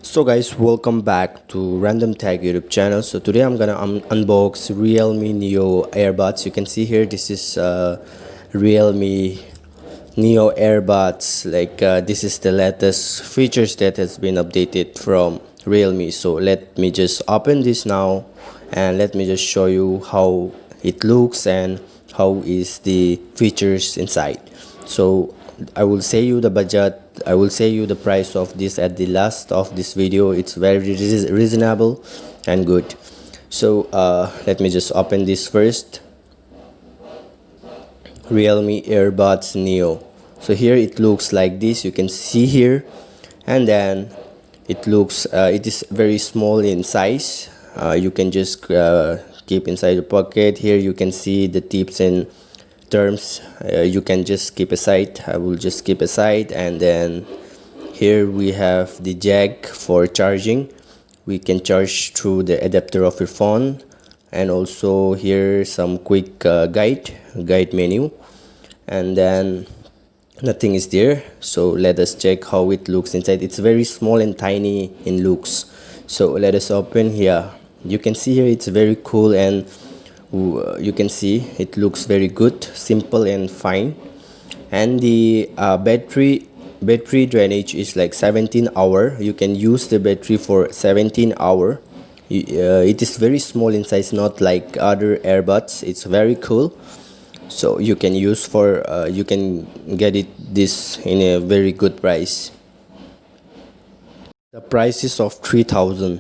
So guys, welcome back to Random Tag YouTube channel. So today I'm gonna unbox Realme Neo earbuds. You can see here this is Realme Neo earbuds. This is the latest features that has been updated from Realme. So let me just open this now and let me just show you how it looks and how is the features inside. So I will say you the budget, I will say you the price of this at the last of this video. It's very reasonable and good. So let me just open this first. Realme earbuds Neo. So here it looks like this, you can see here, and then it is very small in size. You can just keep inside the pocket. Here you can see the tips and terms. You can just keep aside. I will just keep aside, and then here we have the jack for charging. We can charge through the adapter of your phone, and also here some quick guide menu, and then nothing is there. So let us check how it looks inside. It's very small and tiny in looks. So let us open here. You can see here it's very cool, and you can see it looks very good, simple and fine. And the battery drainage is like 17 hour. You can use the battery for 17 hour. It is very small in size, not like other earbuds. It's very cool. So you can use for you can get it this in a very good price. The price is of 3,000.